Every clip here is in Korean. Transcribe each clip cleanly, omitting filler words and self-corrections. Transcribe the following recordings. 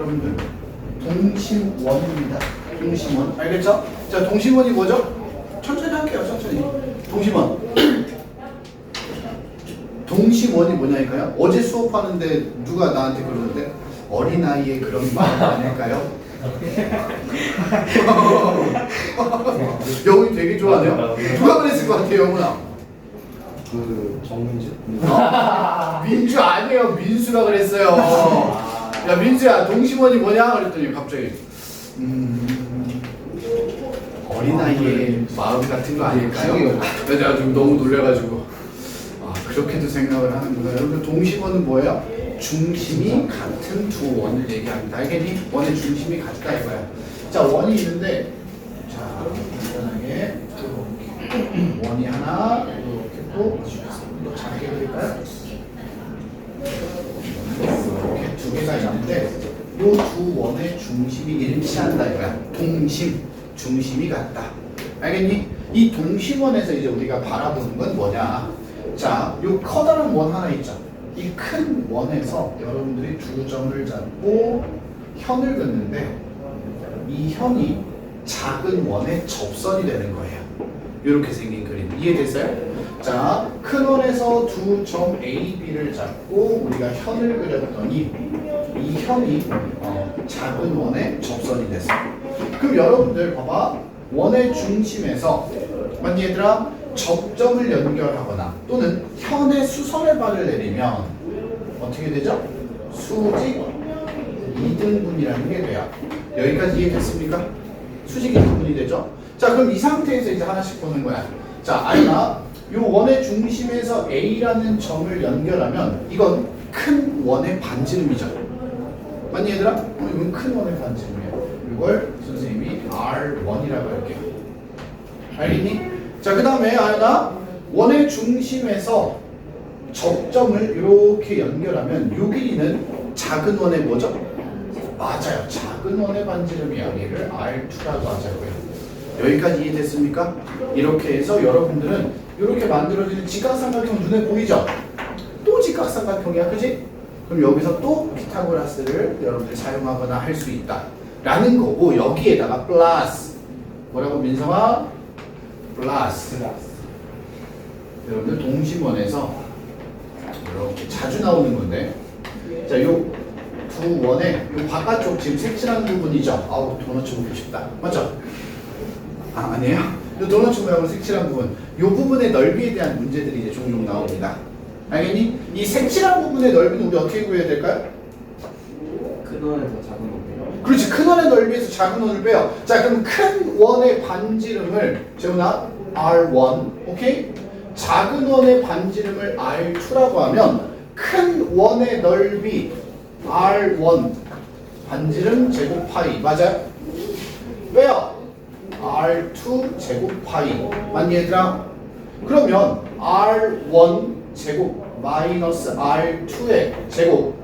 여러분들 동심원입니다. 동심원 알겠죠? 자, 동심원이 뭐죠? 천천히 할게요. 천천히. 동심원. 동심원이 뭐냐니까요? 어제 수업하는데 누가 나한테 그러는데 어린아이의 그런 말 아닐까요? 영훈이 되게 좋아하네요. 누가 그랬을 것 같아요, 영훈아? 그 정민주? 민주 아니에요. 민수가 그랬어요. 야, 민수야, 동심원이 뭐냐? 그랬더니 갑자기 어린아이의 마음 같은 거 아닐까요? 내가 지금 너무 놀래가지고 그렇게도 생각을 하는구나. 여러분, 동심원은 뭐예요? 중심이 같은 두 원을 얘기합니다. 알겠니? 원의 중심이 같다 이거야. 자, 원이 있는데, 자, 간단하게 원이 하나, 이렇게 또 작게 그릴까요? 이렇게 두 개가 있는데, 이 두 원의 중심이 일치한다 이거야. 동심, 중심이 같다. 알겠니? 이 동심원에서 이제 우리가 바라보는 건 뭐냐? 자, 이 커다란 원 하나 있죠. 이 큰 원에서 여러분들이 두 점을 잡고 현을 긋는데 이 현이 작은 원의 접선이 되는 거예요. 이렇게 생긴 그림 이해됐어요? 자, 큰 원에서 두 점 A, B를 잡고 우리가 현을 그렸더니 이 현이 작은 원의 접선이 됐어요. 그럼 여러분들 봐봐. 원의 중심에서 맞니 얘들아? 접점을 연결하거나 또는 현의 수선의 발을 내리면 어떻게 되죠? 수직 이등분이라는 게 돼요. 여기까지 이해됐습니까? 수직 이등분이 되죠? 자, 그럼 이 상태에서 이제 하나씩 보는 거야. 자, 아이가 이 원의 중심에서 A라는 점을 연결하면 이건 큰 원의 반지름이죠. 맞니 얘들아? 이건 큰 원의 반지름이에요. 이걸 선생님이 R1이라고 할게요. 알겠니? 자, 그 다음에 아이가 원의 중심에서 접점을 이렇게 연결하면 요 길이는 작은 원의 뭐죠? 맞아요. 작은 원의 반지름 이야기를 R2라고 하자고요. 여기까지 이해됐습니까? 이렇게 해서 여러분들은 이렇게 만들어지는 직각삼각형 눈에 보이죠? 또 직각삼각형이야, 그지? 그럼 여기서 또 피타고라스를 여러분들 사용하거나 할 수 있다 라는 거고, 여기에다가 플러스 뭐라고 민성아? 플러스 여러분들 동심원에서 이렇게 자주 나오는 건데, 자, 요 두 원의 요 바깥쪽 지금 색칠한 부분이죠. 아우, 도넛 보고 싶다. 맞죠? 아니에요? 요 도넛 모양으로 색칠한 부분, 요 부분의 넓이에 대한 문제들이 이제 종종 나옵니다. 알겠니? 이 색칠한 부분의 넓이는 우리 어떻게 구해야 될까요? 큰 원에서 작은 원 빼요. 그렇지, 큰 원의 넓이에서 작은 원을 빼요. 자, 그럼 큰 원의 반지름을 재훈아 R1, 오케이? 작은 원의 반지름을 R2라고 하면 큰 원의 넓이 R1 반지름 제곱 파이 맞아요? 왜요? R2 제곱 파이 맞니 얘들아? 그러면 R1 제곱 마이너스 R2의 제곱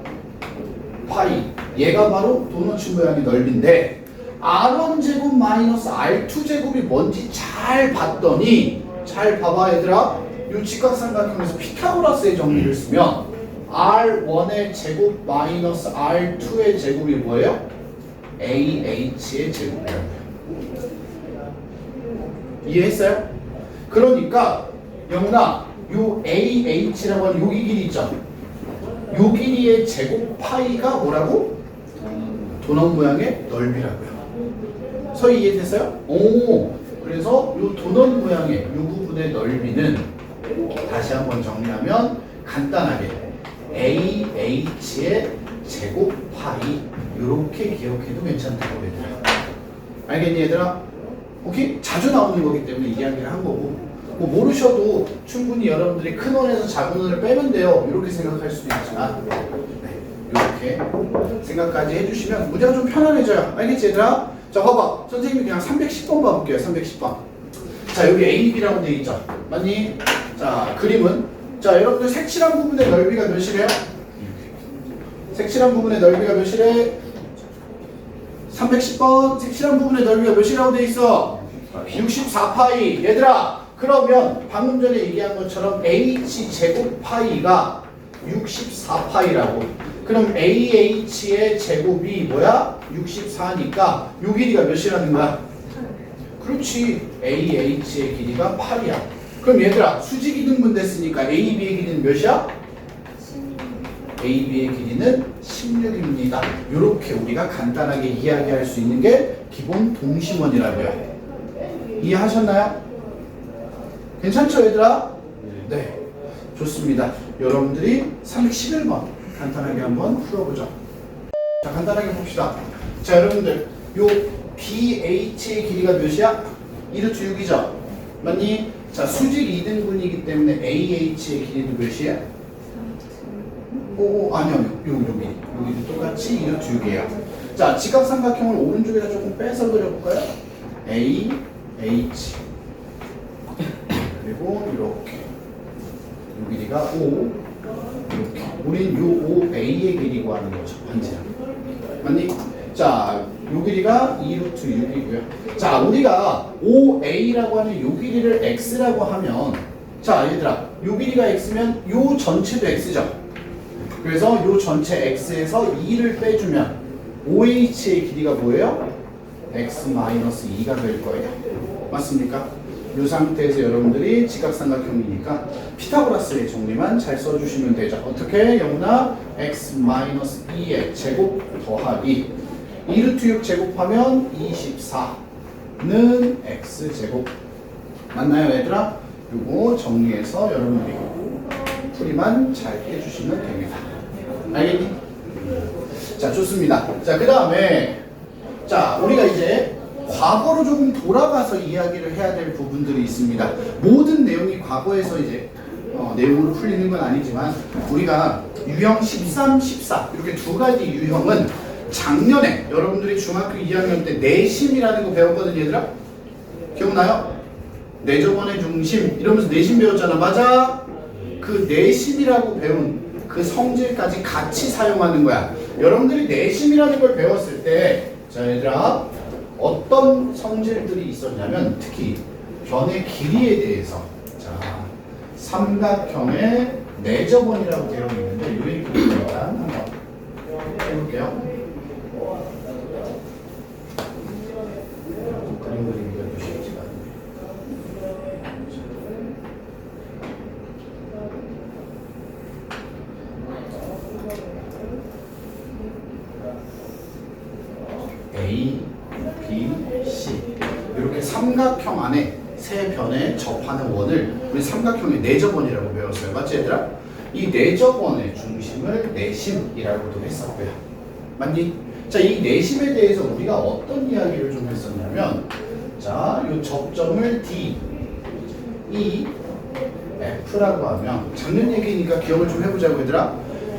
파이, 얘가 바로 도넛 모양의 넓이인데 R1 제곱 마이너스 R2 제곱이 뭔지 잘 봤더니, 잘 봐봐 얘들아, 이 직각삼각형에서 피타고라스의 정리를 쓰면 R1의 제곱 마이너스 R2의 제곱이 뭐예요? AH의 제곱이라고요. 이해했어요? 그러니까 영훈아, 요 AH라고 하는 여기 길이 있죠? 요 길이의 제곱 파이가 뭐라고? 도넛 모양의 넓이라고요. 서희 이해됐어요? 오, 그래서 요 도넛 모양의 요 부분의 넓이는 다시 한번 정리하면 간단하게 AH의 제곱 파이, 이렇게 기억해도 괜찮다고 얘들아. 알겠니 얘들아? 오케이? 자주 나오는 거기 때문에 이 이야기를 한 거고, 뭐 모르셔도 충분히 여러분들이 큰 원에서 작은 원을 빼면 돼요, 이렇게 생각할 수도 있지만, 네, 이렇게 생각까지 해주시면 문제가 좀 편안해져요. 알겠지 얘들아? 자, 봐봐, 선생님이 그냥 310번 봐볼게요. 310번. 자, 여기 A, B라고 되어 있죠? 맞니? 자, 그림은, 자, 여러분들 색칠한 부분의 넓이가 몇이래요? 색칠한 부분의 넓이가 몇이래? 310번 색칠한 부분의 넓이가 몇이라고 돼 있어? 64파이. 얘들아, 그러면 방금 전에 얘기한 것처럼 H 제곱 파이가 64파이라고. 그럼 AH의 제곱이 뭐야? 64니까 요 길이가 몇이라는 거야? 그렇지. AH의 길이가 8이야. 그럼 얘들아 수직이 등분됐으니까 AB의 길이는 몇이야? AB의 길이는 16입니다. 이렇게 우리가 간단하게 이야기할 수 있는 게 기본 동심원이라고요. 이해하셨나요? 괜찮죠 얘들아? 네. 좋습니다. 여러분들이 311번 간단하게 한번 풀어보죠. 자, 간단하게 봅시다. 자, 여러분들 요 BH의 길이가 몇이야? 2루트 6이죠? 맞니? 자, 수직 2등분이기 때문에 AH의 길이도 몇이야? 아니요. 여기도 똑같이 2루트 6이에요. 자, 직각삼각형을 오른쪽에다 조금 빼서 그려볼까요? A, H 그리고 이렇게 요 길이가 5 이렇게 우린 요 5A의 길이 구하는 거죠. 반지름 맞니? 자, 요 길이가 2루트 6이고요. 자, 우리가 5A라고 하는 요 길이를 X라고 하면 자, 얘들아 요 길이가 X면 요 전체도 X죠. 그래서 요 전체 X에서 2를 빼주면 OH의 길이가 뭐예요? X-2가 될 거예요. 맞습니까? 이 상태에서 여러분들이 직각삼각형이니까 피타고라스의 정리만 잘 써주시면 되죠. 어떻게? 영훈아 X-2의 제곱 더하기 2루트 6 제곱하면 24는 X제곱 맞나요 얘들아? 요거 정리해서 여러분들이 풀이만 잘 해주시면 됩니다. 알겠니? 자, 좋습니다. 자, 그 다음에 자, 우리가 이제 과거로 조금 돌아가서 이야기를 해야 될 부분들이 있습니다. 모든 내용이 과거에서 이제 내용으로 풀리는 건 아니지만 우리가 유형 13, 14 이렇게 두 가지 유형은 작년에 여러분들이 중학교 2학년 때 내심이라는 거 배웠거든요, 얘들아? 기억나요? 내저번의 중심 이러면서 내심 배웠잖아, 맞아? 그 내심이라고 배운 그 성질까지 같이 사용하는 거야. 여러분들이 내심이라는 걸 배웠을 때 자, 얘들아 어떤 성질들이 있었냐면 특히 변의 길이에 대해서 자, 삼각형의 내저번이라고 되어 있는데 이 얘기를 일단 한번 해볼게요. 그림 그리기가 좀 쉽지가 않네. A, B, C 이렇게 삼각형 안에 세 변에 접하는 원을 우리 삼각형의 내저번이라고 배웠어요. 맞지 얘들아? 이 내저번의 중심을 내심이라고도 했었고요. 맞니? 자, 이 내심에 대해서 우리가 어떤 이야기를 좀 했었냐면 자, 이 접점을 D, E, F라고 하면 작년 얘기니까 기억을 좀 해보자고 얘들아.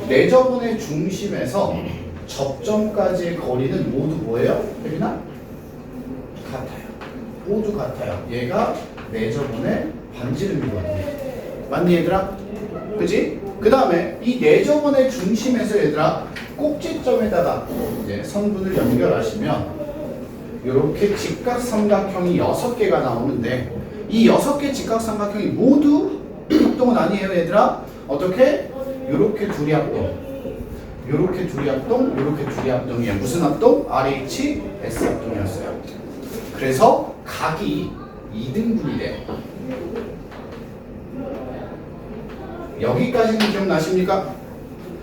내저번의 중심에서 접점까지의 거리는 모두 뭐예요? 혜빈아? 같아요. 모두 같아요. 얘가 내저번의 반지름이거든요. 맞니 얘들아? 그치? 그 다음에 이 내저번의 중심에서 얘들아 꼭지점에다가 이제 선분을 연결하시면 이렇게 직각삼각형이 6개가 나오는데 이 6개 직각삼각형이 모두 합동은 아니에요 얘들아. 어떻게? 이렇게 둘이 합동, 요렇게 둘이 합동, 요렇게 둘이 합동이에요. 무슨 합동? RH, S 합동이었어요. 그래서 각이 2등분이래. 여기까지는 기억나십니까?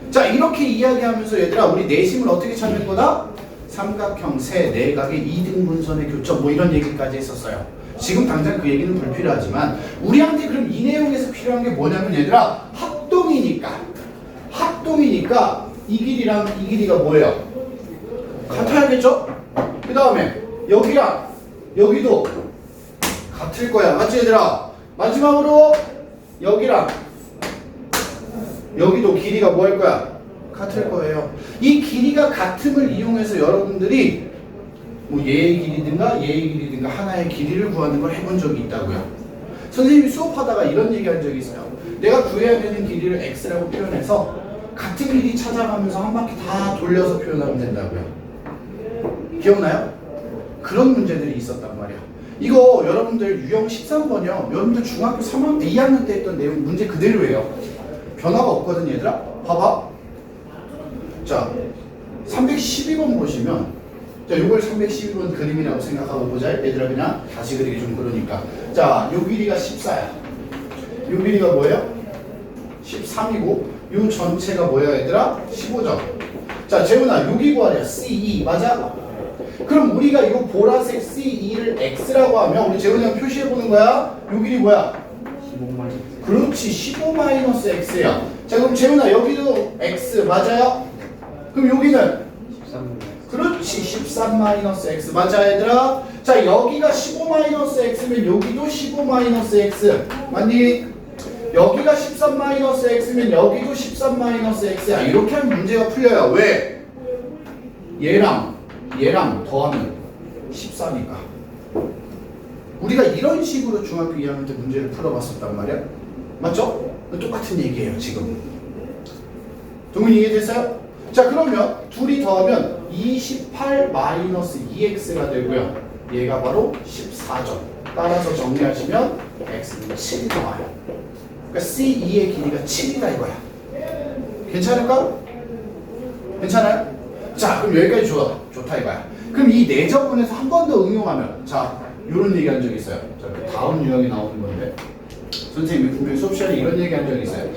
자, 이렇게 이야기하면서 얘들아 우리 내심을 어떻게 찾는 거다? 삼각형 세 내각의 2등분선의 교점 뭐 이런 얘기까지 했었어요. 지금 당장 그 얘기는 불필요하지만 우리한테 그럼 이 내용에서 필요한 게 뭐냐면 얘들아 합동이니까 이 길이랑 이 길이가 뭐예요? 같아야겠죠? 그 다음에 여기랑 여기도 같을 거야. 맞지 얘들아? 마지막으로 여기랑 여기도 길이가 뭐 할 거야? 같을 거예요. 이 길이가 같음을 이용해서 여러분들이 뭐 얘의 길이든가 얘의 길이든가 하나의 길이를 구하는 걸 해본 적이 있다고요. 선생님이 수업하다가 이런 얘기 한 적이 있어요. 내가 구해야 되는 길이를 x라고 표현해서 같은 길이 찾아가면서 한 바퀴 다 돌려서 표현하면 된다고요. 기억나요? 그런 문제들이 있었단 말이야. 이거 여러분들 유형 13번이요. 여러분들 중학교 2학년 때 했던 내용 문제 그대로예요. 변화가 없거든 얘들아. 봐봐. 자, 312번 보시면 자, 이걸 312번 그림이라고 생각하고 보자. 얘들아 그냥 다시 그리기 좀 그러니까. 자, 요 길이가 14야. 요 길이가 뭐예요? 13이고 요 전체가 뭐야 얘들아? 15점. 자, 재훈아 여기 구하래. CE 맞아? 그럼 우리가 이 보라색 CE를 X라고 하면 우리 재훈이가 표시해 보는 거야. 요 길이 뭐야? 15만. 그렇지 15-X야. 자 그럼 재훈아 여기도 X 맞아요? 그럼 여기는 13만. 그렇지 13-X 맞아 얘들아? 자 여기가 15-X면 여기도 15-X 맞니? 여기가 13-X면 여기도 13-X야. 이렇게 하면 문제가 풀려요. 왜? 얘랑 더하면 14니까. 우리가 이런 식으로 중학교 2학년 때 문제를 풀어봤었단 말이야. 맞죠? 똑같은 얘기예요 지금. 동훈이 이해됐어요? 자 그러면 둘이 더하면 28-2x가 되고요. 얘가 바로 14점. 따라서 정리하시면 x는 7이 나와요. 그러니까 C2의 길이가 7이다 이거야. 괜찮을까? 괜찮아요? 자 그럼 여기까지 좋다 이거야. 그럼 이 내저분에서 한 번 더 응용하면 자 이런 얘기 한 적 있어요. 자, 그 다음 유형이 나오는 건데 선생님이 분명히 수업 시간에 이런 얘기 한 적이 있어요.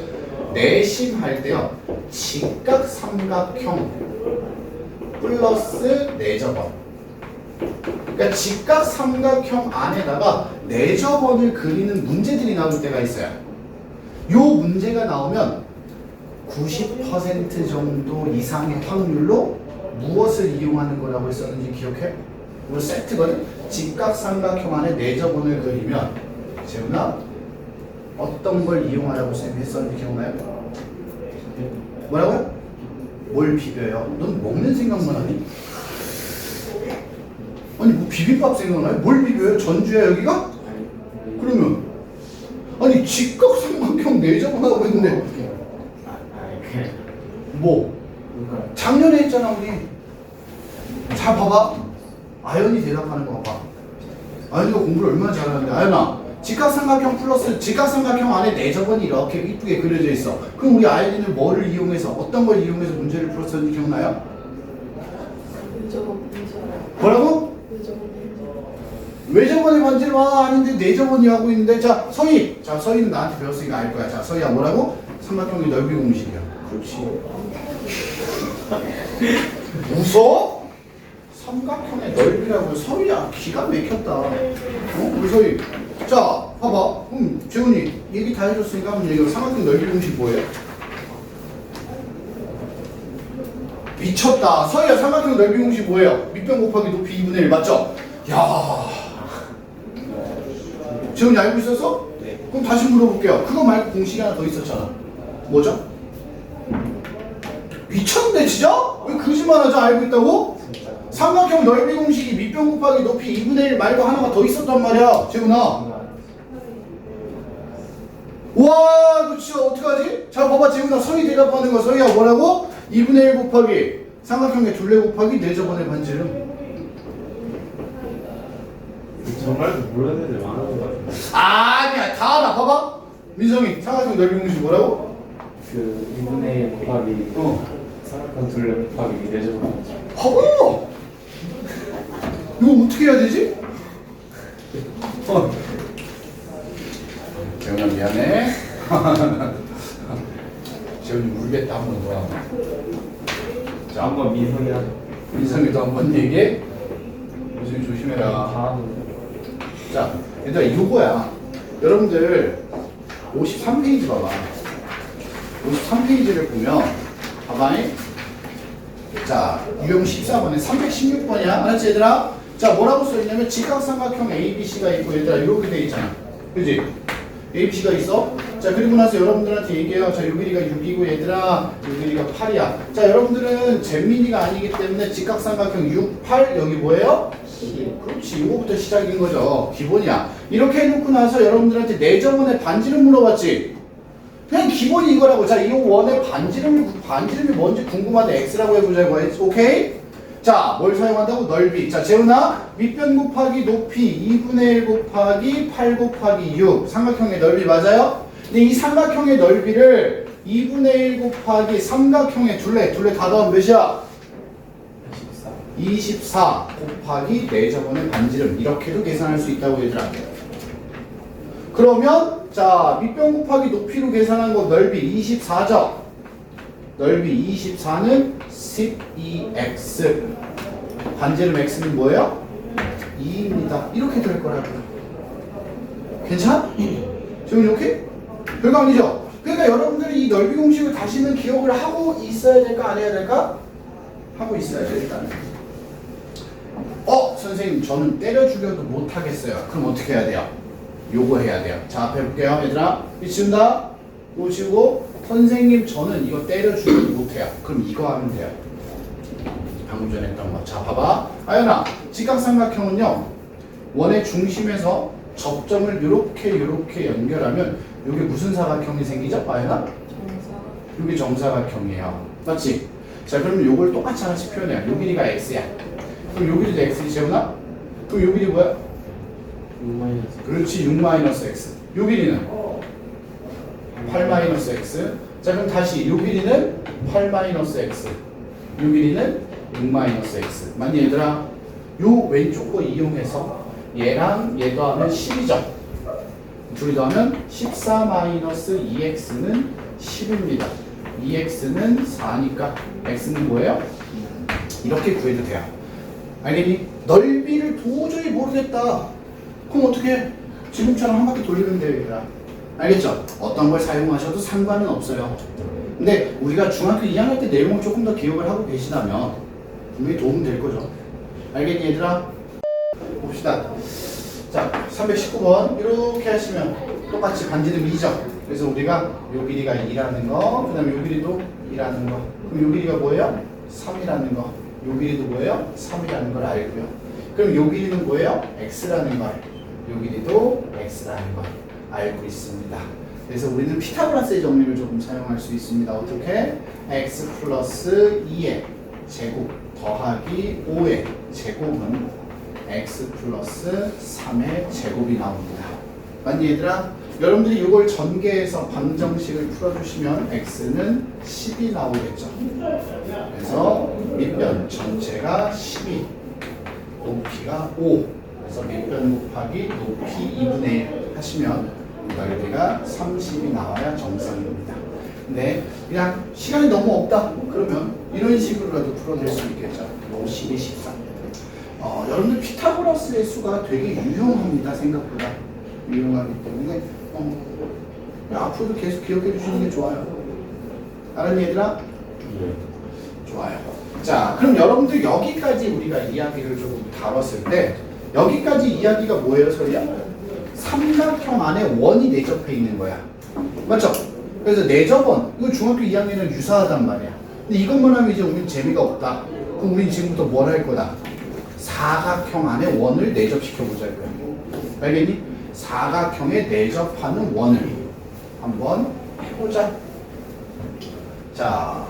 내심할 때요 직각 삼각형 플러스 내저번. 그러니까 직각 삼각형 안에다가 내저번을 그리는 문제들이 나올 때가 있어요. 요 문제가 나오면 90% 정도 이상의 확률로 무엇을 이용하는 거라고 했었는지 기억해? 이거 세트거든? 직각삼각형 안에 내저번을 그리면 재훈아 어떤 걸 이용하라고 쌤이 했었는지 기억나요? 뭐라고요? 뭘 비벼요? 넌 먹는 생각만 하니? 아니 뭐 비빔밥 생각나요? 뭘 비벼요? 전주야 여기가? 그러면 아니 직각삼각형 내저번하고 있는데 뭐? 작년에 했잖아 우리. 잘 봐봐. 아연이 대답하는 거 봐봐. 아연이가 공부를 얼마나 잘하는데. 아연아 직각삼각형 플러스 직각삼각형 안에 내저번이 이렇게 이쁘게 그려져 있어. 그럼 우리 아연이는 뭐를 이용해서 어떤 걸 이용해서 문제를 풀었었는지 기억나요? 뭐라고? 외저번의 반지를 아닌데 내저번이 하고 있는데. 자 서희. 자 서희는 나한테 배웠으니까 알 거야. 자 서희야 뭐라고? 삼각형의 넓이 공식이야. 그렇지. 웃어? 삼각형의 넓이라고. 서희야 기가 막혔다. 우리 서희. 자 봐봐. 재훈이 얘기 다 해줬으니까 한번 얘기해. 삼각형 넓이 공식 뭐예요? 미쳤다. 서희야 삼각형 넓이 공식 뭐예요? 밑변 곱하기 높이 2분의 1 맞죠? 야 재훈이 알고 있었어? 네. 그럼 다시 물어볼게요. 그거 말고 공식이 하나 더 있었잖아. 뭐죠? 미쳤네 진짜? 왜 거짓말하자. 알고 있다고? 진짜. 삼각형 넓이 공식이 밑변 곱하기 높이 2분의 1 말고 하나가 더 있었단 말이야 재훈아. 와 이거 진짜 어떡하지? 자 봐봐 재훈아 서희 대답하는 거. 서희야 뭐라고? 2분의 1 곱하기 삼각형의 둘레 곱하기 내저번의 반지름. 정말 모르는 애들 많은 것 같은데. 아니야 다 알아. 봐봐 민성이 삼각형 넓이 공식 뭐라고? 그 2분의 1 곱하기 삼각형 둘레 곱하기 내저번. 허! 이거 어떻게 해야 되지? 재훈아 미안해. 재훈이 울겠다 한번 뭐야. 자 한번 민성이 하자. 민성이도 한번 얘기해. 민성이 조심해라. 다 자, 얘들아 이거야. 여러분들 53페이지 봐봐. 53페이지를 보면 봐봐잉. 자, 유형 14번에 316번이야. 알았지 얘들아? 자, 뭐라고 써있냐면 직각삼각형 ABC가 있고 얘들아 이렇게 돼 있잖아. 그지? ABC가 있어. 자, 그리고 나서 여러분들한테 얘기해요. 자, 요 길이가 6이고 얘들아 요 길이가 8이야. 자, 여러분들은 잼민이가 아니기 때문에 직각삼각형 6, 8 여기 뭐예요? 그렇지. 이거부터 시작인 거죠. 기본이야. 이렇게 해놓고 나서 여러분들한테 내저번의 반지름 물어봤지? 그냥 기본이 이거라고. 자, 이 원의 반지름이 뭔지 궁금한데 X라고 해보자고. 오케이? 자, 뭘 사용한다고? 넓이. 자, 재훈아 밑변 곱하기 높이 2분의 1 곱하기 8 곱하기 6 삼각형의 넓이 맞아요? 근데 이 삼각형의 넓이를 2분의 1 곱하기 삼각형의 둘레 다 더하면 몇이야? 24 곱하기 4저번의 반지름 이렇게도 계산할 수 있다고 얘들아. 그러면 자 밑변 곱하기 높이로 계산한 거 넓이 24죠. 넓이 24는 12x 반지름 x는 뭐예요? 2입니다. 이렇게 될 거라고요. 괜찮아? 지금 이렇게? 별거 아니죠? 그러니까 여러분들이 이 넓이 공식을 다시는 기억을 하고 있어야 될까 안 해야 될까? 하고 있어야죠 일단은. 선생님 저는 때려 죽여도 못 하겠어요. 그럼 어떻게 해야 돼요? 요거 해야 돼요. 자 앞에 볼게요 얘들아. 이 지운다. 이거 지우고 선생님 저는 이거 때려 죽여도 못 해요. 그럼 이거 하면 돼요. 방금 전에 했던 거. 자 봐봐. 아연아 직각삼각형은요 원의 중심에서 접점을 요렇게 연결하면 여기 무슨 사각형이 생기죠? 아연아? 여기 정사각형이에요. 맞지? 자 그러면 요걸 똑같이 하나씩 표현해요. 요 길이가 x야. 그럼 요 길이도 x지 재훈아? 그럼 요 길이 뭐야? 6마이너스. 그렇지 6-x. 요 길이는 8-x. 자 그럼 다시 요 길이는 8-x. 요 길이는 6-x. 맞니 얘들아? 요 왼쪽 거 이용해서 얘랑 얘 더하면 10이죠. 둘이 더하면 14-2x는 10입니다. 2x는 4니까 x는 뭐예요? 이렇게 구해도 돼요. 알겠니? 넓이를 도저히 모르겠다. 그럼 어떻게? 지금처럼 한 바퀴 돌리면 돼요, 얘들아. 알겠죠? 어떤 걸 사용하셔도 상관은 없어요. 근데 우리가 중학교 2학년 때 내용을 조금 더 기억을 하고 계시다면 분명히 도움 될 거죠. 알겠니, 얘들아? 봅시다. 자, 319번 이렇게 하시면 똑같이 반지름 2죠. 그래서 우리가 요 길이가 2라는 거, 그 다음에 요 길이도 2라는 거. 그럼 요 길이가 뭐예요? 3이라는 거. 요 길이도 뭐예요? 3이라는 걸 알고요. 그럼 요 길이는 뭐예요? x라는 걸. 요 길이도 x라는 걸 알고 있습니다. 그래서 우리는 피타고라스의 정리를 조금 사용할 수 있습니다. 어떻게? x 플러스 2의 제곱 더하기 5의 제곱은 x 플러스 3의 제곱이 나옵니다. 맞니 얘들아? 여러분들이 이걸 전개해서 방정식을 풀어주시면 x는 10이 나오겠죠. 그래서 밑변 전체가 12, 높이가 5. 그래서 밑변 곱하기 높이 2분의 1 하시면 넓이가 30이 나와야 정상입니다. 근데 그냥 시간이 너무 없다. 그러면 이런 식으로라도 풀어낼 수 있겠죠. 52, 13. 여러분들 피타고라스의 수가 되게 유용합니다. 생각보다 유용하기 때문에 앞으로도 계속 기억해 주시는 게 좋아요. 알았니 얘들아? 네. 좋아요. 자, 그럼 여러분들 여기까지 우리가 이야기를 조금 다뤘을 때 여기까지 이야기가 뭐예요, 소리야? 삼각형 안에 원이 내접해 있는 거야. 맞죠? 그래서 내접원, 이거 중학교 2학년은 유사하단 말이야. 근데 이것만 하면 이제 우린 재미가 없다. 그럼 우린 지금부터 뭘 할 거다? 사각형 안에 원을 내접시켜 보자 이거야. 알겠니? 사각형에 내접하는 원을 한번 해보자. 자,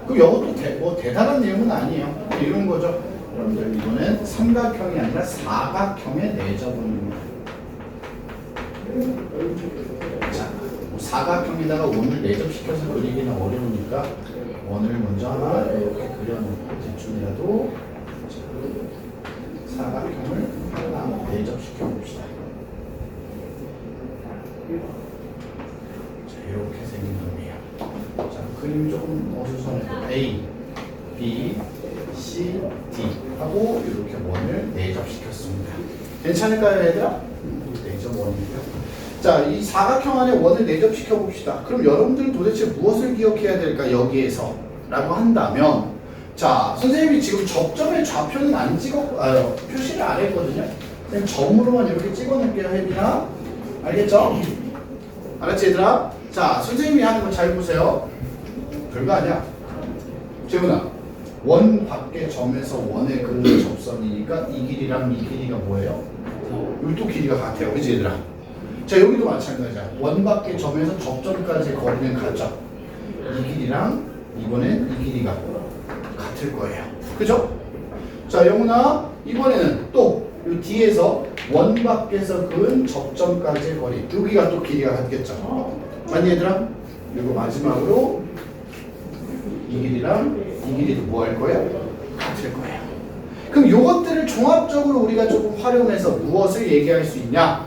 그럼 이것도 뭐 대단한 내용은 아니에요. 이런 거죠. 여러분들 이거는 삼각형이 아니라 사각형에 내접은. 자, 뭐 사각형에다가 원을 내접시켜서 그리기는 어려우니까 원을 먼저 하나 이렇게 그려놓고 대충이라도 사각형을 하나 내접시켜 봅시다. 자, 이렇게 생긴 놈이에요. 자, 그림이 조금 어수선해요. A, B, C, D 하고 이렇게 원을 내접시켰습니다. 괜찮을까요, 얘들아? 내접 원이고요. 자, 이 사각형 안에 원을 내접시켜 봅시다. 그럼 여러분들은 도대체 무엇을 기억해야 될까, 여기에서? 라고 한다면, 자, 선생님이 지금 접점의 좌표는 안 표시를 안 했거든요. 그냥 점으로만 이렇게 찍어놓을게요, 혜빈아. 알겠죠? 알았지, 얘들아? 자, 선생님이 하는 거 잘 보세요. 별거 아니야. 재훈아, 원 밖의 점에서 원에 그는 접선이니까 이 길이랑 이 길이가 뭐예요? 여기 또 길이가 같아요. 그치, 얘들아? 자, 여기도 마찬가지야. 원 밖의 점에서 접점까지 거리는 같죠? 이 길이랑 이번엔 이 길이가 같을 거예요. 그죠? 자, 영훈아, 이번에는 또 이 뒤에서 원 밖에서 그은 접점까지의 거리, 여기가 또 길이가 같겠죠? 맞니, 얘들아? 그리고 마지막으로 이 길이랑 이 길이도 뭐 할 거예요? 같을 거예요. 그럼 요것들을 종합적으로 우리가 조금 활용해서 무엇을 얘기할 수 있냐?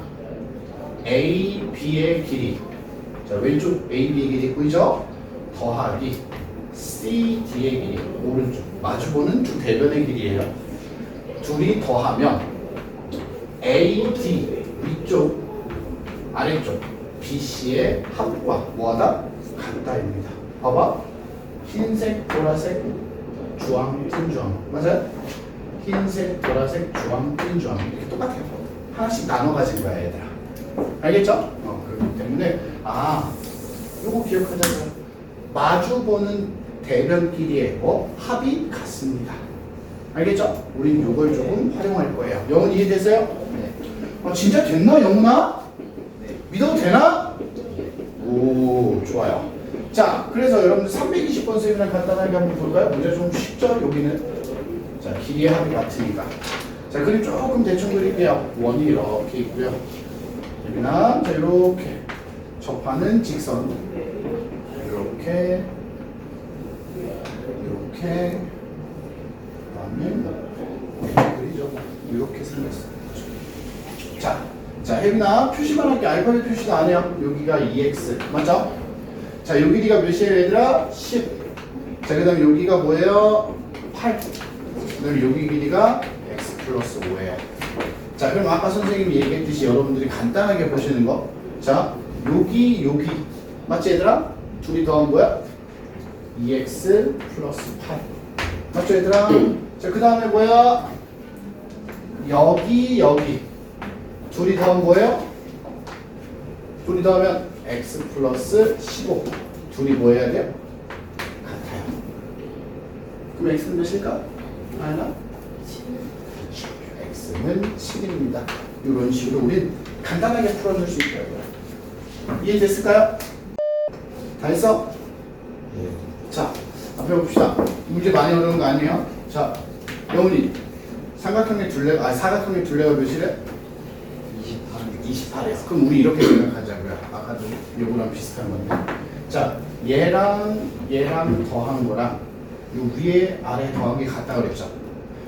A, B의 길이. 자, 왼쪽 A, B의 길이 보이죠? 더하기 C, D의 길이. 오른쪽. 마주보는 두 대변의 길이에요. 둘이 더하면 A, D 위쪽, 아래쪽 BC의 합과 뭐하다? 같다입니다. 봐봐. 흰색, 보라색, 주황, 흰주황. 맞아요? 흰색, 보라색, 주황, 흰주황. 이렇게 똑같아요. 하나씩 나눠 가진 거야, 얘들아. 알겠죠? 그렇기 때문에 요거 기억하자고요. 마주 보는 대변끼리의 합이 같습니다. 알겠죠? 우린 요걸 조금 활용할 거예요. 영은 이해되세요? 네. 진짜 됐나, 영은아? 네. 믿어도 되나? 오, 좋아요. 자, 그래서 여러분들 320번 쌤이랑 간단하게 한번 볼까요? 문제 좀 쉽죠? 여기는. 자, 길이의 합이 같으니까. 자, 그림 조금 대충 그릴게요. 원이 이렇게 있고요. 여기나, 자, 이렇게 접하는 직선. 이렇게. 그다음에 그리죠. 이렇게 생겼어요. 자, 혜빈아 표시만 할게. 알파벳 표시도 안 해요. 여기가 2x 맞죠? 자, 요 길이가 몇이에요, 얘들아? 10. 자, 그 다음에 여기가 뭐예요? 8. 그 다음에 여기 길이가 x 플러스 5예요. 자, 그럼 아까 선생님이 얘기했듯이 여러분들이 간단하게 보시는 거. 자, 여기 맞지, 얘들아? 둘이 더한 거야? 2x 플러스 8. 맞죠, 얘들아? 자, 그 다음에 뭐야? 여기. 둘이 더하면 뭐예요? 둘이 더하면 x 플러스 15. 둘이 뭐 해야 돼요? 같아요. 그럼 x는 몇일까? 알나? x는 7입니다. 이런 식으로 우린 간단하게 풀어줄 수 있다고요. 이해됐을까요? 다 했어? 네. 자, 앞에 봅시다. 문제 많이 어려운 거 아니에요? 자, 영훈이 사각형의 둘레가 몇이래? 28이에요. 그럼 우리 이렇게 생각하자고요. 아까도 요거랑 비슷한 건데. 자, 얘랑 더한 거랑 요 위에 아래 더한 게 같다 그랬죠.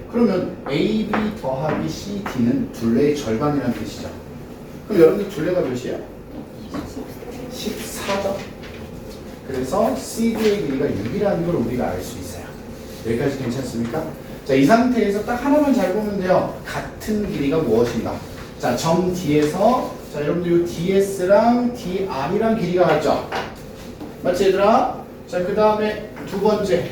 그러면 AB 더하기 CD는 둘레의 절반이라는 뜻이죠. 그럼 여러분들 둘레가 몇이에요? 14죠. 그래서 CD의 길이가 6이라는 걸 우리가 알 수 있어요. 여기까지 괜찮습니까? 자, 이 상태에서 딱 하나만 잘 보면 돼요. 같은 길이가 무엇인가? 자, 점 D에서 자, 여러분들 이 DS랑 DR이랑 길이가 같죠? 맞지, 얘들아? 자, 그 다음에 두 번째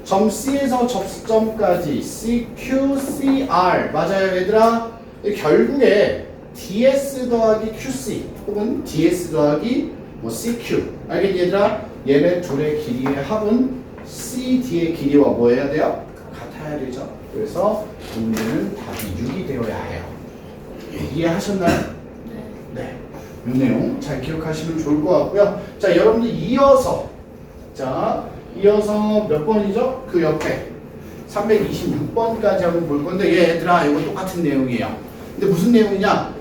점 C에서 접점까지 CQ, CR 맞아요, 얘들아? 결국에 DS 더하기 QC 혹은 DS 더하기 CQ 알겠니, 얘들아? 얘네 둘의 길이의 합은 CD의 길이와 뭐 해야 돼요? 같아야 되죠. 그래서 이 문제는 답이 6이 되어야 해요. 이해하셨나요? 네. 이 내용 잘 기억하시면 좋을 것 같고요. 자, 여러분들 이어서 몇 번이죠? 그 옆에 326번까지 한번 볼 건데 얘들아 이거 똑같은 내용이에요. 근데 무슨 내용이냐?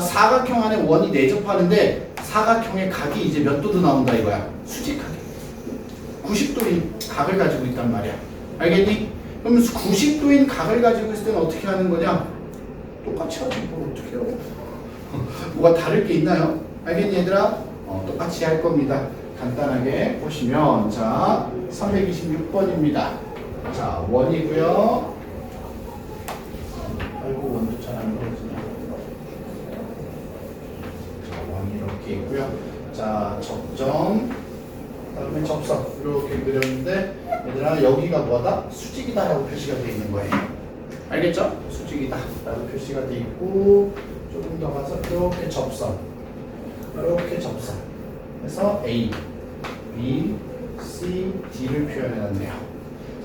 사각형 안에 원이 내접하는데 사각형의 각이 이제 몇 도도 나온다 이거야. 수직하게 90도인 각을 가지고 있단 말이야. 알겠니? 그러면 90도인 각을 가지고 있을 때는 어떻게 하는 거냐? 똑같이 하지 뭘 어떻게 해요? 뭐가 다를 게 있나요? 알겠니, 얘들아? 똑같이 할 겁니다. 간단하게 보시면 자 326번입니다. 자, 원이고요. 아이고, 원도 잘 안 그려지네. 자, 원이 이렇게 있고요. 자, 접점 그다음에 접선 이렇게 그렸는데 얘들아 여기가 뭐다? 수직이다라고 표시가 되어 있는 거예요. 알겠죠? 수직이다 라고 표시가 되어 있고 조금 더 가서 이렇게 접선 그래서 A, B, C, D를 표현해놨네요.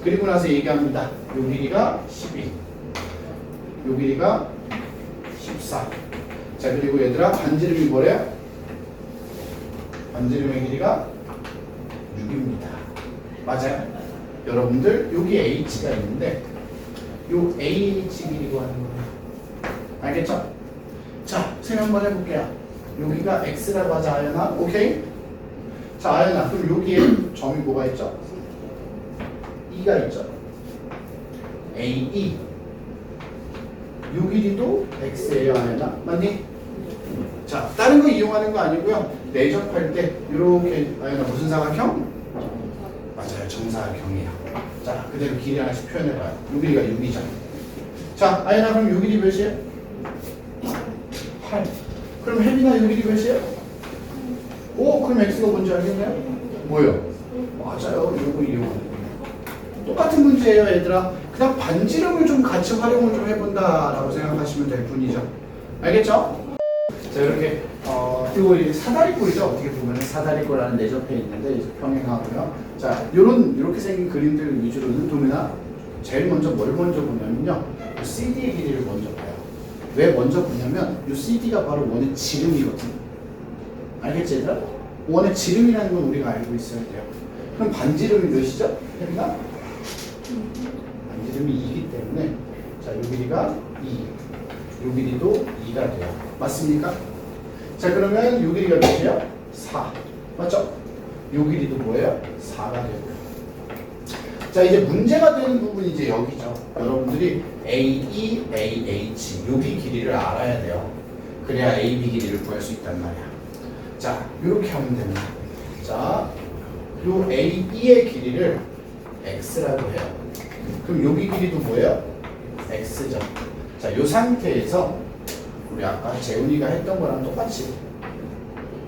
그리고 나서 얘기합니다. 요 길이가 12, 요 길이가 14. 자, 그리고 얘들아 반지름이 뭐래요? 반지름의 길이가 6입니다. 맞아요? 여러분들 여기 H가 있는데 요 AH 길이고 하는 거예요. 알겠죠? 자, 생각 한번 해볼게요. 여기가 X라고 하자, 아연아. 오케이? 자, 아연아, 그럼 여기에 점이 뭐가 있죠? E가 있죠. AE. 요 길이도 X예요, 아연아. 맞니? 자, 다른 거 이용하는 거 아니고요. 내접할 때 이렇게 아연아 무슨 사각형? 맞아요, 정사각형이에요. 자, 그대로 길이 하나씩 표현해봐요. 요 길이가 6이죠. 자, 아연아, 그럼 요 길이 몇이에요? 8. 그럼 혜빈아, 요 길이 몇이에요? 오, 그럼 X가 뭔지 알겠나요? 뭐요? 맞아요, 요거 이용하는 거예요. 똑같은 문제예요, 얘들아. 그냥 반지름을 좀 같이 활용을 좀 해본다라고 생각하시면 될 뿐이죠. 알겠죠? 자, 이렇게 그리고 이 사다리꼴이죠. 어떻게 보면 사다리꼴라는 내접해 있는데 이제 평행하고요. 자, 이렇게 생긴 그림들 위주로는 도민아 제일 먼저 뭘 먼저 보냐면요, 이 CD의 길이를 먼저 봐요. 왜 먼저 보냐면 이 CD가 바로 원의 지름이거든. 알겠지, 얘들아? 원의 지름이라는 건 우리가 알고 있어야 돼요. 그럼 반지름이 몇이죠, 혜빈아? 반지름이 2이기 때문에 자, 요 길이가 2, 요 길이도 2가 돼요. 맞습니까? 자, 그러면 요 길이가 몇이에요? 4. 맞죠? 요 길이도 뭐예요? 4가 되고요. 자, 이제 문제가 되는 부분이 이제 여기죠. 여러분들이 AE, AH 여기 길이를 알아야 돼요. 그래야 AB 길이를 구할 수 있단 말이야. 자, 이렇게 하면 됩니다. 자, 요 AE의 길이를 X라고 해요. 그럼 여기 길이도 뭐예요? X죠. 자, 요 상태에서 우리 아까 재훈이가 했던 거랑 똑같이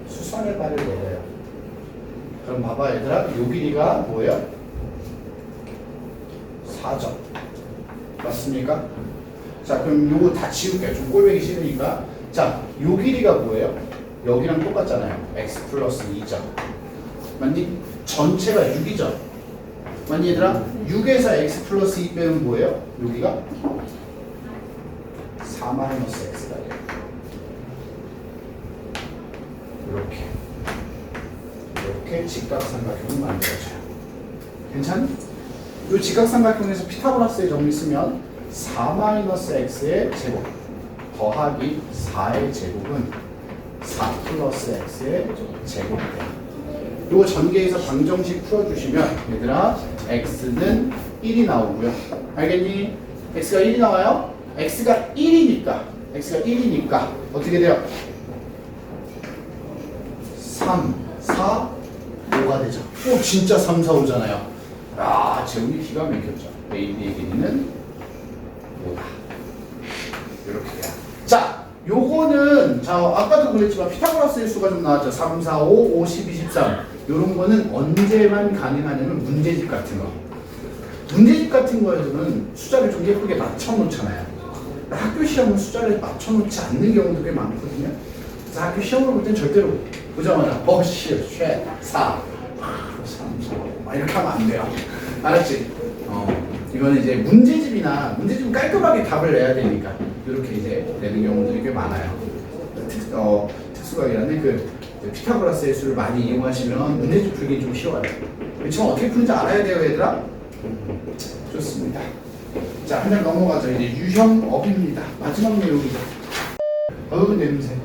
수선의 발을 내려요. 그럼 봐봐, 얘들아. 요 길이가 뭐예요? 4점. 맞습니까? 자, 그럼 요거 다 지울게요. 좀 꼴보기 싫으니까. 자, 요 길이가 뭐예요? 여기랑 똑같잖아요. x 플러스 2점. 맞니? 전체가 6이죠. 맞니, 얘들아? 6에서 x 플러스 2 빼면 뭐예요? 여기가 4 마이너스 x가 돼요. 이렇게 직각삼각형을 만들어줘요. 괜찮니? 이 직각삼각형에서 피타고라스의 정리 쓰면 4 마이너스 x의 제곱 더하기 4의 제곱은 4 플러스 x의 제곱이에요. 이거 전개해서 방정식 풀어주시면 얘들아 x는 1이 나오고요. 알겠니? x가 1이 나와요? x가 1이니까 어떻게 돼요? 3, 4, 5가 되죠. 오, 진짜 3, 4, 5잖아요. 아, 재훈이 기가 막혔죠. AB의 길이는 5다. 이렇게 돼요. 자, 요거는 자 아까도 그랬지만 피타고라스의 수가 좀 나왔죠. 3, 4, 5, 5, 10, 23. 요런 거는 언제만 가능하냐면 문제집 같은 거. 문제집 같은 거에서는 숫자를 좀 예쁘게 맞춰놓잖아요. 학교 시험은 숫자를 맞춰놓지 않는 경우도 꽤 많거든요. 그래서 학교 시험을 볼 땐 절대로 보자마자 10, 4, 3, 4 이렇게 하면 안 돼요. 알았지? 이거는 이제 문제집은 깔끔하게 답을 내야 되니까 이렇게 이제 내는 경우들이 꽤 많아요. 특수각이라는 그 피타고라스의 수를 많이 이용하시면 문제집 풀기 좀 쉬워요. 그렇지만 어떻게 푸는지 알아야 돼요, 얘들아. 좋습니다. 자, 한 장 넘어가죠. 이제 유형업입니다. 마지막 내용이죠. 어우, 냄새.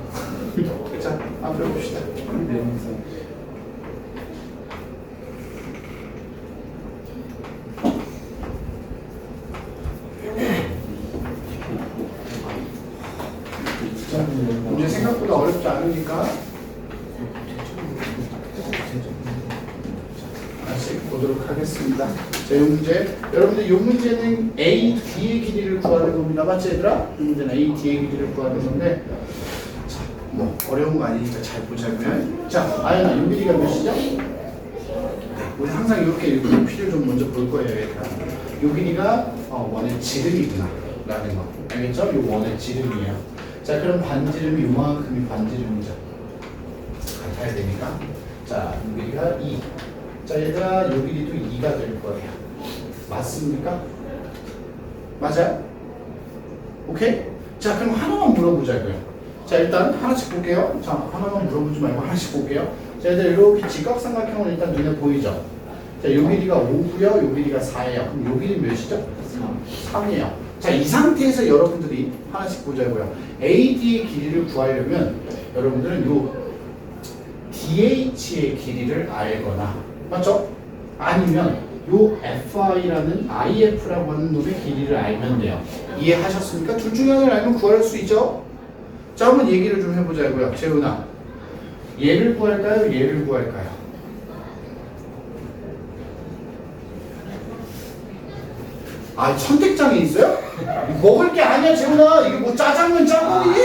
자, 한번 해봅시다. 냄새. 문제 생각보다 어렵지 않으니까 하나씩 보도록 하겠습니다. 자, 이 문제. 여러분들 이 문제는 A, D의 길이를 구하는 겁니다. 맞지, 얘들아? 이 문제는 A, D의 길이를 구하는 건데 자, 뭐 어려운 거 아니니까 잘 보자고요. 자, 아연아, 이 길이가 몇이죠? 네, 우리 항상 이렇게 높이를 좀 먼저 볼 거예요, 얘들아. 이 길이가 원의 지름이구나 라는 거. 알겠죠? 이 원의 지름이에요. 자, 그럼 반지름이 요만큼이 반지름이죠. 같아야 되니까. 자, 이 길이가 2. 자, 얘들아, 요 길이도 2가 될 거예요. 맞습니까? 맞아요? 오케이? 자, 그럼 하나만 물어보자고요. 자, 일단 하나씩 볼게요. 자, 하나만 물어보지 말고 하나씩 볼게요. 자, 얘들 이렇게 직각삼각형은 일단 눈에 보이죠? 자, 요 길이가 5고요. 요 길이가 4예요. 그럼 요 길이 몇이죠? 3이에요. 자, 이 상태에서 여러분들이 하나씩 보자고요. AD의 길이를 구하려면 여러분들은 요 DH의 길이를 알거나 맞죠? 아니면 요 FI라는 IF라고 하는 놈의 길이를 알면 돼요. 이해하셨습니까? 둘 중에 하나를 알면 구할 수 있죠? 자, 한번 얘기를 좀 해보자고요. 재훈아, 얘를 구할까요? 얘를 구할까요? 아, 선택장애 있어요? 먹을 게 아니야, 재훈아. 이게 뭐 짜장면 짜고니?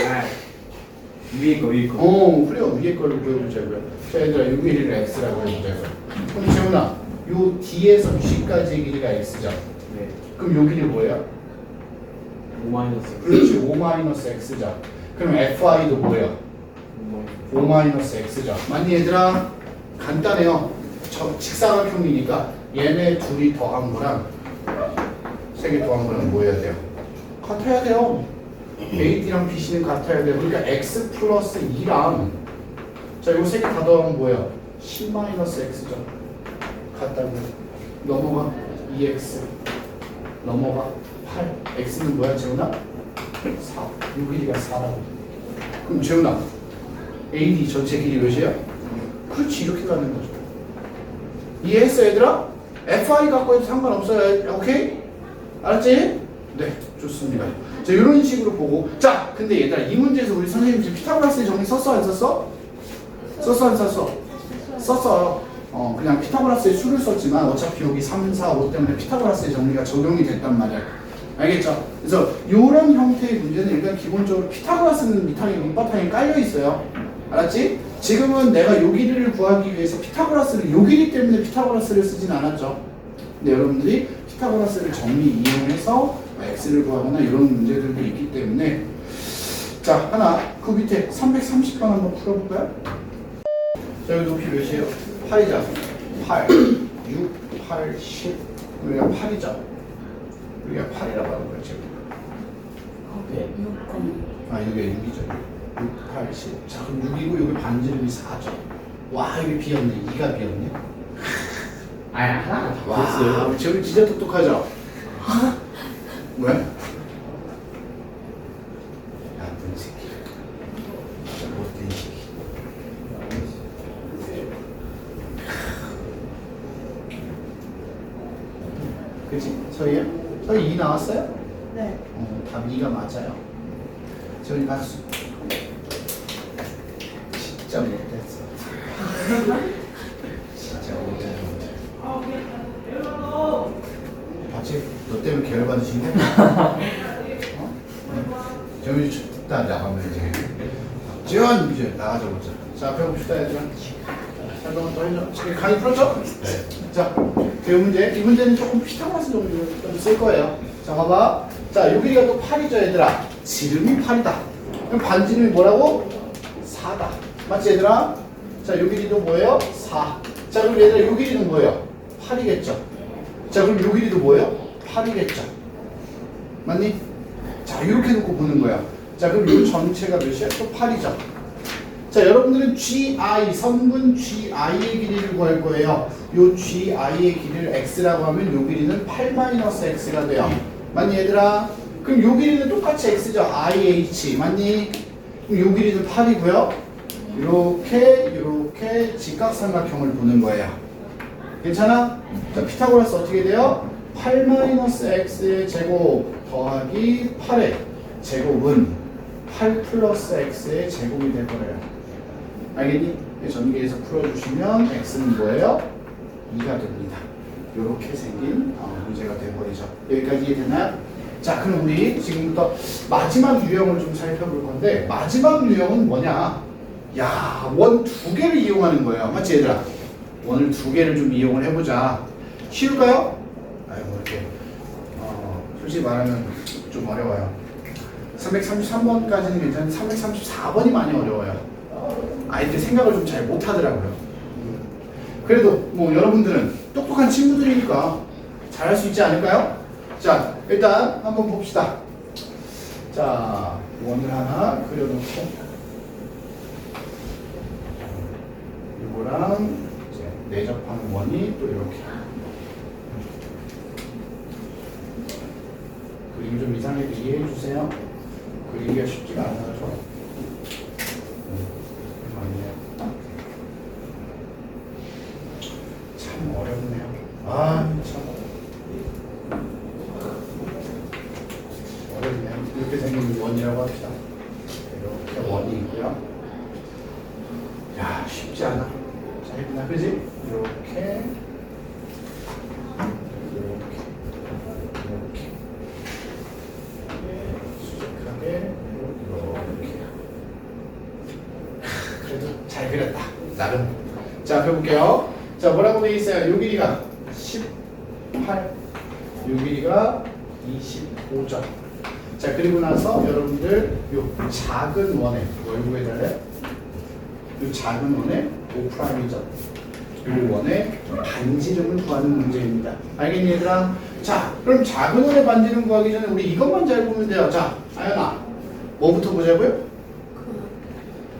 위에 거. 그래요. 위에 걸로 구해보자고요. 자, 얘들아, 요 길이를 x라고 해보자고요. 그럼 재훈아, 요 D에서 G까지의 길이가 x죠? 네. 그럼 요 길이 뭐예요? 5-X. 그렇지, 5-x죠. 그럼 FI도 뭐예요? 5-x죠. 맞니, 얘들아? 간단해요. 저 직사각형이니까 얘네 둘이 더한 거랑 세 개 더한 거랑 뭐 해야 돼요? 같아야 돼요. AD랑 BC는 같아야 돼요. 그러니까 x 플러스 2랑 자, 이거 세 개 다 더하면 뭐예요? 10-x죠. 같다고. 넘어가 2x 넘어가 8. x는 뭐야, 재훈아? 4. 요 길이가 4라고. 그럼 재훈아, AD 전체 길이 몇이야? 그렇지, 이렇게 가는 거죠. 이해했어, 얘들아? FI 갖고 해도 상관없어요. 오케이? 알았지? 네, 좋습니다. 자, 이런 식으로 보고. 자, 근데 얘들아, 이 문제에서 우리 선생님 지금 피타고라스의 정리 썼어, 안 썼어? 썼어, 안 썼어? 썼어요. 그냥 피타고라스의 수를 썼지만 어차피 여기 3, 4, 5 때문에 피타고라스의 정리가 적용이 됐단 말이야. 알겠죠? 그래서 이런 형태의 문제는 일단 기본적으로 피타고라스는 밑바탕에 깔려 있어요. 알았지? 지금은 내가 요 길이를 구하기 위해서 피타고라스를 요 길이 때문에 피타고라스를 쓰진 않았죠. 근데 여러분들이 피타고라스를 정리 이용해서 x를 구하거나 이런 문제들도 있기 때문에 자, 하나 그 밑에 330번 한번 풀어볼까요? 자, 여기 높이 몇이에요? 8이죠? 8, 6, 8, 10 우리가 8이죠? 우리가 8이라고 하는 거예요, 지금. 아, 여기가 6이죠. 6, 8, 10. 자, 그럼 6이고 여기 반지름이 4죠. 와, 여기 비었네. 2가 비었네. 아니, 하나 다 와, 됐어요. 저기 진짜 똑똑하죠? 왜? 나쁜 새끼. 못된 새끼. 그치? 서희야? 서희 2 나왔어요? 네. 답 2가 맞아요. 저희 박수. 진짜 못했어. 진짜 못해. 봤지? 너 때문에 계열 받으신 게? 재민이 춥다 나가면 이제 지원 이제 나가자 보자. 자, 앞에 봅시다 얘들아. 잠깐만 더 해줘. 강의 풀었죠? 네. 자, 그 문제. 이 문제는 조금 피타고라스 정도 좀 쓸 거예요. 자, 봐봐. 자, 요 길이가 또 8이죠, 얘들아. 지름이 8이다. 그럼 반지름이 뭐라고? 4다. 맞지, 얘들아? 자, 요 길이도 뭐예요? 4. 자, 그럼 얘들아, 요 길이는 뭐예요? 8이겠죠. 자, 그럼 요 길이도 뭐예요? 8이겠죠. 맞니? 자, 이렇게 놓고 보는 거야. 자, 그럼 요 전체가 몇이야? 또 8이죠. 자, 여러분들은 GI, 선분 GI의 길이를 구할 거예요. 요 GI의 길이를 X라고 하면 요 길이는 8-X가 돼요. 맞니, 얘들아? 그럼 요 길이는 똑같이 X죠. IH. 맞니? 그럼 요 길이는 8이고요. 이렇게 직각삼각형을 보는 거예요. 괜찮아? 자, 피타고라스 어떻게 돼요? 8-x의 제곱 더하기 8의 제곱은 8 플러스 x의 제곱이 돼버려요. 알겠니? 전개해서 풀어주시면 x는 뭐예요? 2가 됩니다. 이렇게 생긴 문제가 돼버리죠. 여기까지 이해되나요? 자, 그럼 우리 지금부터 마지막 유형을 좀 살펴볼 건데 마지막 유형은 뭐냐? 야, 원 2개를 이용하는 거예요. 맞지, 얘들아? 원을 2개를 좀 이용을 해보자. 쉬울까요? 아이고, 이렇게 솔직히 말하면 좀 어려워요. 333번까지는 괜찮은데 334번이 많이 어려워요. 아이들 생각을 좀 잘 못하더라고요. 그래도 뭐 여러분들은 똑똑한 친구들이니까 잘할 수 있지 않을까요? 자, 일단 한번 봅시다. 자, 원을 하나 그려놓고 이거랑 이제 내접하는 원이 또 이렇게 그림 좀 이상해도 이해해 주세요. 그리기가 쉽지가 않아서 어렵네요. 아, 참. 어렵네요. 이렇게 생긴 원이라고 합시다. 이렇게 원이 있고요. 야, 쉽지 않아. 자, 해보나, 그지? 이렇게. 수직하게. 이렇게. 그래도 잘 그렸다. 나름. 자, 펴볼게요. 자, 뭐라고 되어 있어요? 요 길이가 18, 요 길이가 25점. 자, 그리고 나서 여러분들 요 작은 원에 뭘 구해달래? 요 작은 원에 5'이죠. 요 원의 반지름을 구하는 문제입니다. 알겠니, 얘들아? 자, 그럼 작은 원의 반지름 구하기 전에 우리 이것만 잘 보면 돼요. 자, 아연아, 뭐부터 보자고요?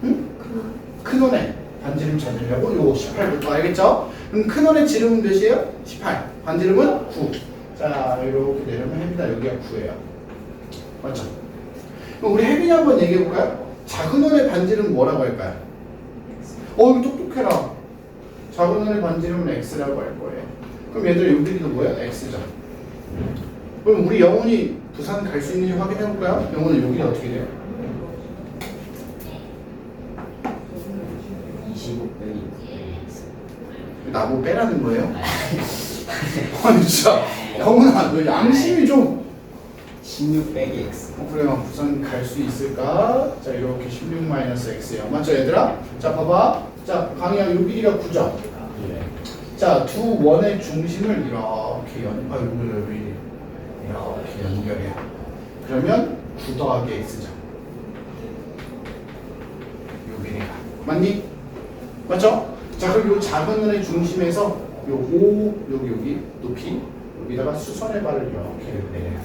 응? 큰 원의 반지름 찾으려고 요 18부터 알겠죠? 그럼 큰 원의 지름은 몇이에요? 18. 반지름은 9. 자, 이렇게 내려면 혜빈아 여기가 9예요. 맞죠? 그럼 우리 혜빈이 한번 얘기해 볼까요? 작은 원의 반지름 뭐라고 할까요? 이거 똑똑해라. 작은 원의 반지름은 x라고 할 거예요. 그럼 얘들 여기도 뭐야? x죠. 그럼 우리 영훈이 부산 갈 수 있는지 확인해 볼까요? 영훈은 여기 어떻게 돼요? 25 빼기 나보고 빼라는 거예요? 아니 진짜 영훈아 너 양심이 좀 16 빼기 x 그래요. 부산 갈 수 있을까? 자 이렇게 16-x예요. 맞죠 얘들아? 자 봐봐. 자 강의야 요 길이가 9점. 네. 자 두 원의 중심을 이렇게 이렇게 연결해요. 그러면 9 더하기 x죠. 요 길이가 맞니? 맞죠? 자 그럼 요 작은 원의 중심에서 요 O 여기 높이 여기다가 수선의 발을 이렇게 내려요.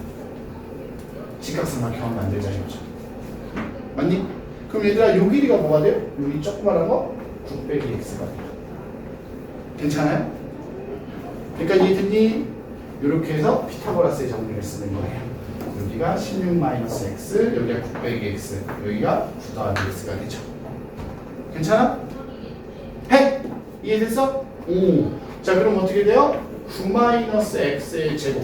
직각삼각형을 만들자 이거죠. 맞니? 그럼 얘들아 요 길이가 뭐가 돼요? 여기 조그마한 거 9 빼기 x가 돼요. 괜찮아요? 그러니까 이해됐니? 이렇게 해서 피타고라스의 정리를 쓰는 거예요. 여기가 16-x, 여기가 9 빼기 x, 여기가 9 더하기 x가 되죠. 괜찮아? 해! 이해됐어? 오. 자 그럼 어떻게 돼요? 9-x의 제곱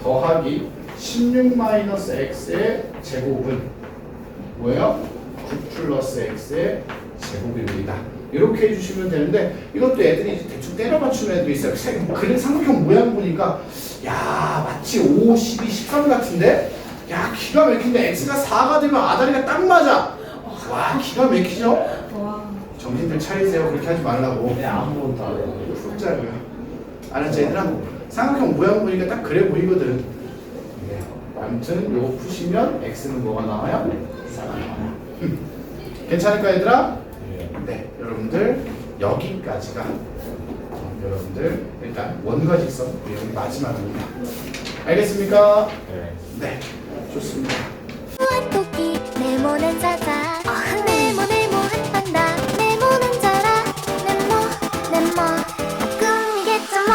더하기 16-x의 제곱은 뭐예요? 9 플러스 x의 제곱입니다. 이렇게 해주시면 되는데 이것도 애들이 대충 때려 맞추는 애들이 있어요. 그래 삼각형 모양 보니까 야 마치 5, 12, 13 같은데 야 기가 막힌데 x가 4가 되면 아다리가 딱 맞아. 와 기가 막히죠? 와. 정신들 차리세요. 그렇게 하지 말라고. 네 아무것도 안 해요 숫자고요. 알았지 얘들아? 삼각형 모양 보니까 딱 그래 보이거든. 네. 아무튼 요거 푸시면 x는 뭐가 나와요? 4가 나와요. 괜찮을까 얘들아? 네, 여러분들 여기까지가 여러분들 일단 원과 직선 여기 마지막입니다. 알겠습니까? 네. 네, 좋습니다. 토끼 네모난 자자 네모 한판다 네모난 자라 네모 꿈이겠죠 뭐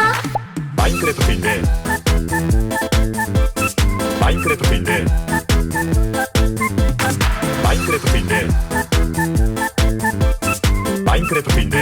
마인크래프트인데 마인크래프트인데 마인크래프트인데 마인크래프트인데